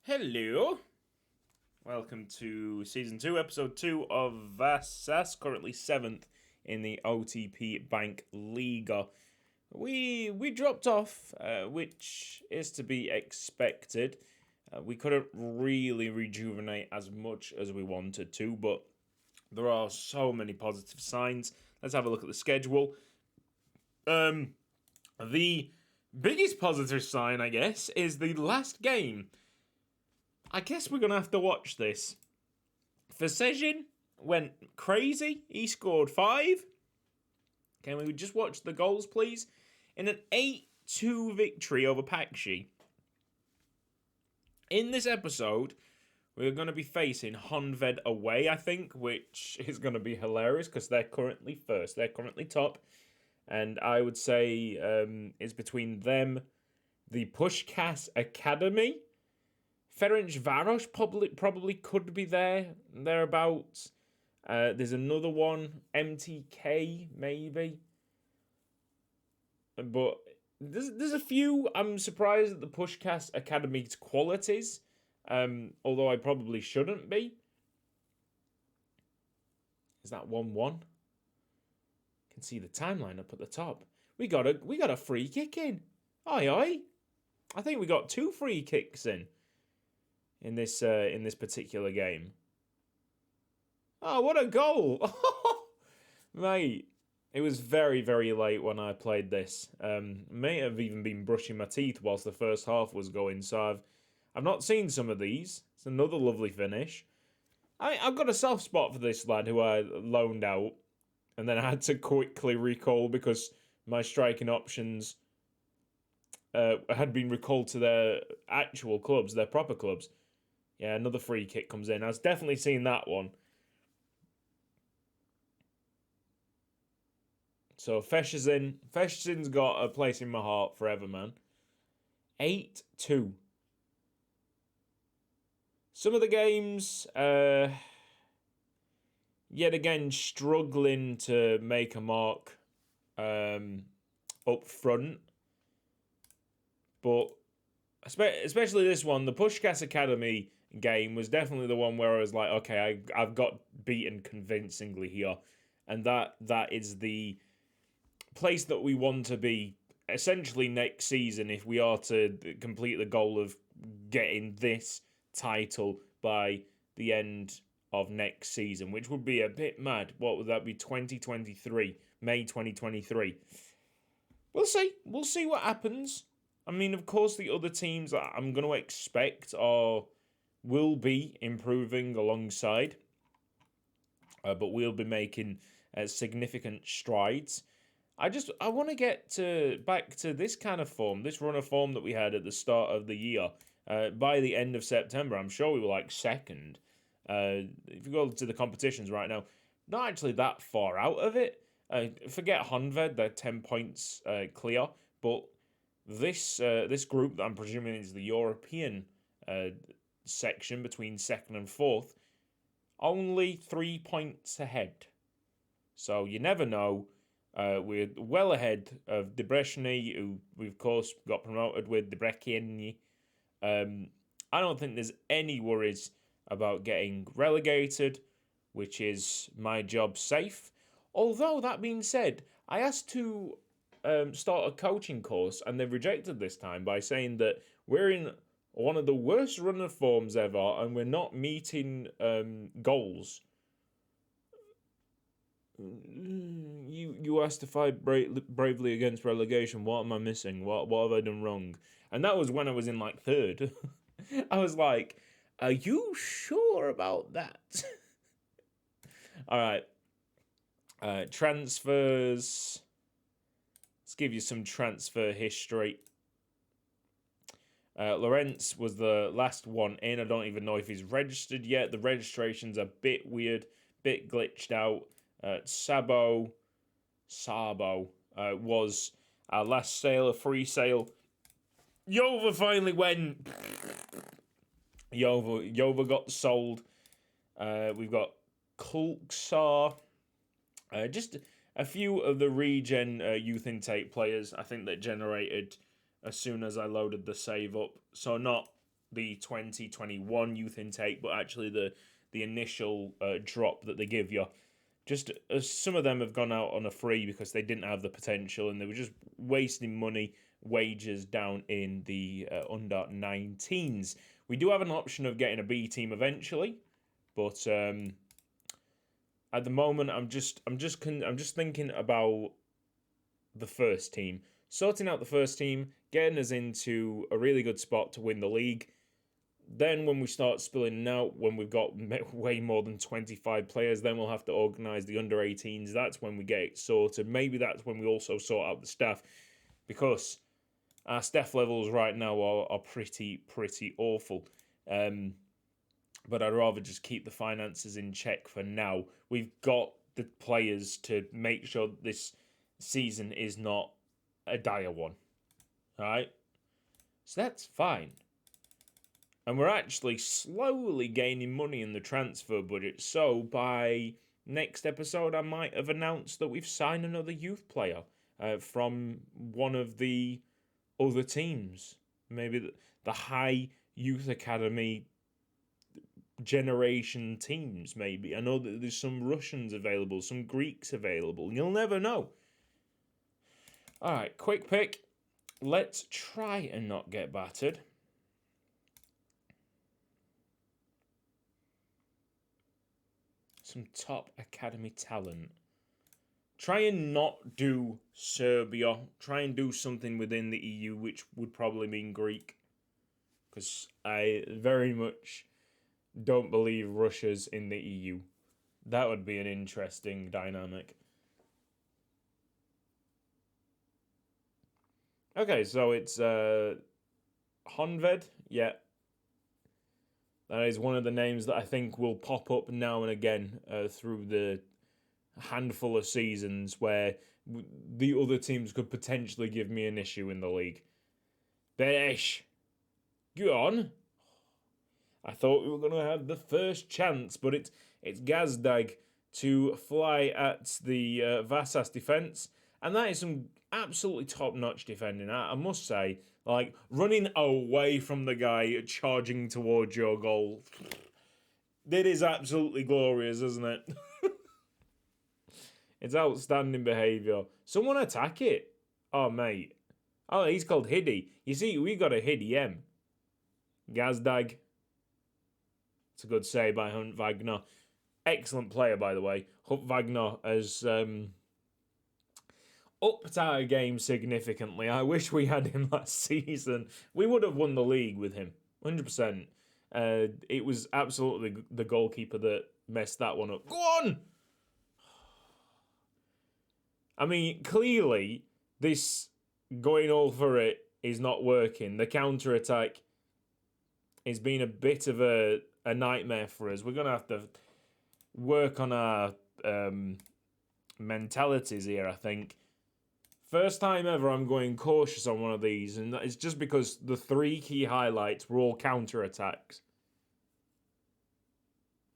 Hello. Welcome to Season 2, Episode 2 of Vasas, currently 7th in the OTP Bank Liga. We dropped off, which is to be expected. We couldn't really rejuvenate as much as we wanted to, but there are so many positive signs. Let's have a look at the schedule. The biggest positive sign, I guess, is the last game. I guess we're going to have to watch this. Vasas went crazy. He scored 5. Can we just watch the goals, please? In an 8-2 victory over Pakshi. In this episode, we're going to be facing Honved away, I think, which is going to be hilarious because they're currently first. They're currently top. And I would say it's between them, the Pushkas Academy. Ferencváros probably could be thereabouts. There's another one, MTK maybe. But there's a few. I'm surprised at the Pushkas Academy's qualities, although I probably shouldn't be. Is that 1-1? Can see the timeline up at the top. We got a free kick in. Aye. I think we got 2 free kicks in this particular game. Oh, what a goal! Mate, it was very, very late when I played this. May have even been brushing my teeth whilst the first half was going, so I've not seen some of these. It's another lovely finish. I've got a soft spot for this lad who I loaned out, and then I had to quickly recall because my striking options had been recalled to their actual clubs, their proper clubs. Yeah, another free kick comes in. I was definitely seeing that one. So Feshin's got a place in my heart forever, man. 8-2. Some of the games, yet again, struggling to make a mark up front. But especially this one, the Pushkas Academy game was definitely the one where I was like, okay, I've got beaten convincingly here. And that is the place that we want to be essentially next season if we are to complete the goal of getting this title by the end of next season, which would be a bit mad. What would that be? 2023, May 2023. We'll see what happens. I mean, of course, the other teams that I'm going to expect will be improving alongside, but we'll be making significant strides. I want to get back to this kind of form, this run of form that we had at the start of the year. By the end of September, I'm sure we were like second. If you go to the competitions right now, not actually that far out of it. Forget Honved, they're 10 points clear, but this group that I'm presuming is the European section between second and fourth, only 3 points ahead. So you never know. We're well ahead of Debreceni, who we of course got promoted with Debreceni. I don't think there's any worries about getting relegated, which is my job safe. Although that being said, I asked to start a coaching course, and they've rejected this time by saying that we're in one of the worst run of forms ever, and we're not meeting goals. You asked to fight bravely against relegation. What am I missing? What have I done wrong? And that was when I was in like third. I was like, are you sure about that? All right. Transfers. Let's give you some transfer history. Lorenz was the last one in. I don't even know if he's registered yet. The registration's a bit weird, bit glitched out. Sabo was our last sale, a free sale. Jova finally went. Jova got sold. We've got Kulksar. Just a few of the regen youth intake players, I think, that generated as soon as I loaded the save up. So not the 2021 youth intake, but actually the initial drop that they give you. Just some of them have gone out on a free because they didn't have the potential and they were just wasting money, wages down in the under 19s. We do have an option of getting a B team eventually, but at the moment I'm just thinking about the first team, sorting out the first team, getting us into a really good spot to win the league. Then when we start spilling out, when we've got way more than 25 players, then we'll have to organise the under 18s. That's when we get it sorted. Maybe that's when we also sort out the staff, because our staff levels right now are pretty awful. But I'd rather just keep the finances in check for now. We've got the players to make sure this season is not a dire one. Alright? So that's fine. And we're actually slowly gaining money in the transfer budget. So by next episode, I might have announced that we've signed another youth player from one of the other teams. Maybe the high youth academy generation teams, maybe. I know that there's some Russians available, some Greeks available. You'll never know. All right, quick pick. Let's try and not get battered. Some top academy talent. Try and not do Serbia. Try and do something within the EU, which would probably mean Greek. Because I very much don't believe Russia's in the EU. That would be an interesting dynamic. Okay, so it's Honved. Yeah. That is one of the names that I think will pop up now and again through the handful of seasons where the other teams could potentially give me an issue in the league. Besh, go on. I thought we were going to have the first chance, but it's Gazdag to fly at the Vasas defence, and that is some absolutely top-notch defending. I must say, like, running away from the guy charging towards your goal. It is absolutely glorious, isn't it? It's outstanding behaviour. Someone attack it. Oh, mate. Oh, he's called Hiddy. You see, we got a Hiddy M. Gazdag. It's a good save by Hunt Wagner. Excellent player, by the way. Hunt Wagner has upped our game significantly. I wish we had him last season. We would have won the league with him. 100%. It was absolutely the goalkeeper that messed that one up. Go on! I mean, clearly, this going all for it is not working. The counter-attack is being a bit of a nightmare for us. We're going to have to work on our mentalities here, I think. First time ever I'm going cautious on one of these, and it's just because the three key highlights were all counter-attacks.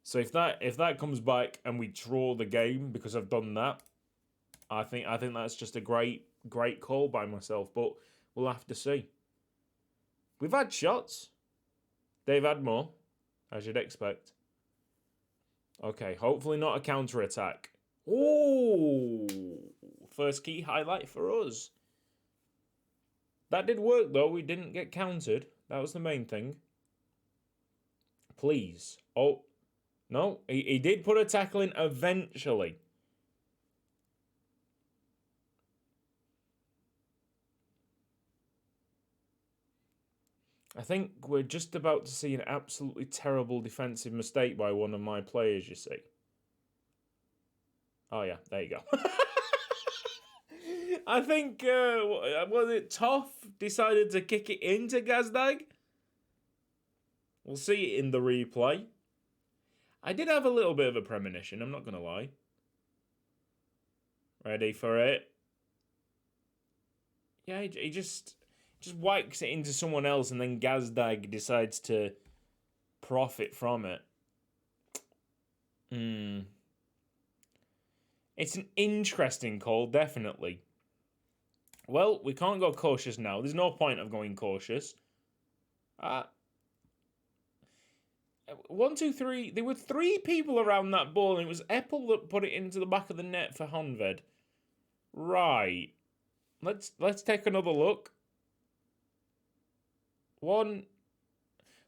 So if that comes back and we draw the game because I've done that, I think that's just a great call by myself, but we'll have to see. We've had shots. They've had more, as you'd expect. Okay, hopefully not a counter-attack. Ooh, first key highlight for us. That did work, though. We didn't get countered. That was the main thing. Please. Oh, no. He did put a tackle in eventually. I think we're just about to see an absolutely terrible defensive mistake by one of my players, you see. Oh, yeah, there you go. I think, was it Toff decided to kick it into Gazdag? We'll see it in the replay. I did have a little bit of a premonition, I'm not going to lie. Ready for it? Yeah, he just whacks it into someone else and then Gazdag decides to profit from it. It's an interesting call, definitely. Well, we can't go cautious now. There's no point of going cautious. 1, 2, 3. There were 3 people around that ball, and it was Eppel that put it into the back of the net for Honved. Right. Let's take another look. One.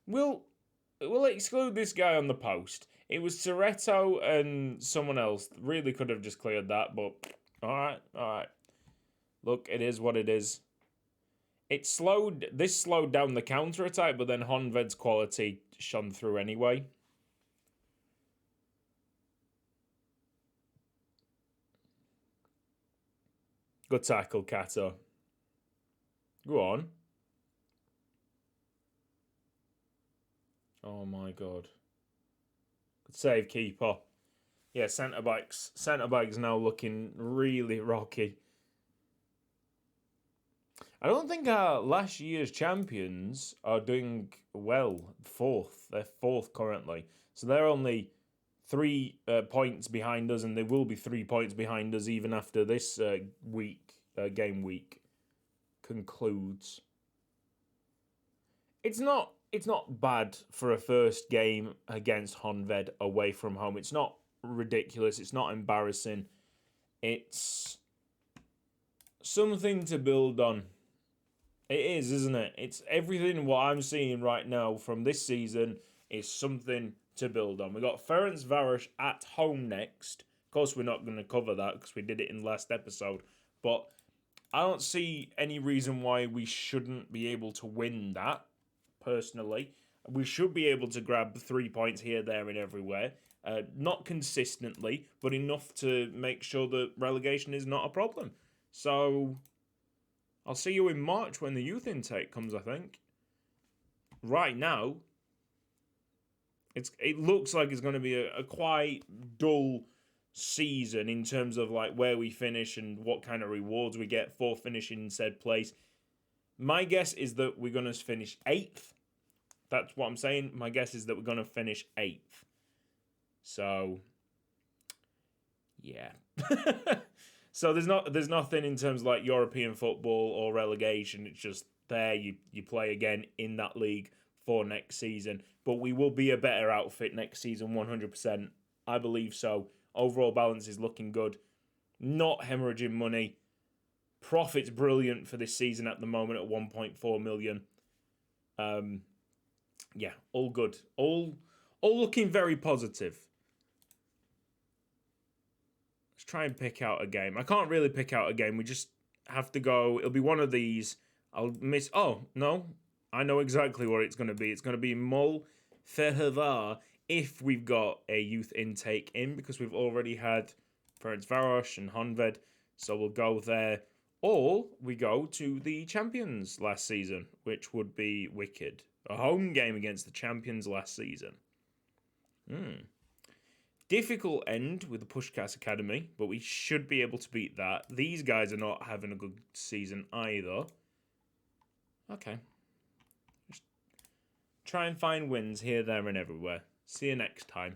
We'll exclude this guy on the post. It was Soretto and someone else. Really could have just cleared that, but all right. Look, it is what it is. This slowed down the counter attack, but then Honved's quality shone through anyway. Good tackle, Kato. Go on. Oh my god. Good save, keeper. Yeah, centre backs now looking really rocky. I don't think our last year's champions are doing well. Fourth. They're fourth currently. So they're only 3 points behind us, and they will be 3 points behind us even after this game week concludes. It's not bad for a first game against Honved away from home. It's not ridiculous. It's not embarrassing. It's something to build on. It is, isn't it? It's everything what I'm seeing right now from this season is something to build on. We got Ferencváros at home next. Of course, we're not going to cover that because we did it in the last episode. But I don't see any reason why we shouldn't be able to win that, personally. We should be able to grab 3 points here, there, and everywhere. Not consistently, but enough to make sure that relegation is not a problem. So I'll see you in March when the youth intake comes, I think. Right now, it looks like it's going to be a quite dull season in terms of like where we finish and what kind of rewards we get for finishing in said place. My guess is that we're going to finish 8th. That's what I'm saying. My guess is that we're going to finish 8th. So, yeah. So there's nothing in terms of like European football or relegation. It's just there you play again in that league for next season. But we will be a better outfit next season, 100%. I believe so. Overall balance is looking good. Not hemorrhaging money. Profit's brilliant for this season at the moment at 1.4 million. Yeah, all good. All looking very positive. Let's try and pick out a game. I can't really pick out a game. We just have to go. It'll be one of these. I'll miss. Oh, no. I know exactly what it's going to be. It's going to be Mol Fehervar if we've got a youth intake in, because we've already had Ferencváros and Honved. So we'll go there. Or we go to the champions last season, which would be wicked. A home game against the champions last season. Difficult end with the Puskás Academy, but we should be able to beat that. These guys are not having a good season either. Okay. Just try and find wins here, there, and everywhere. See you next time.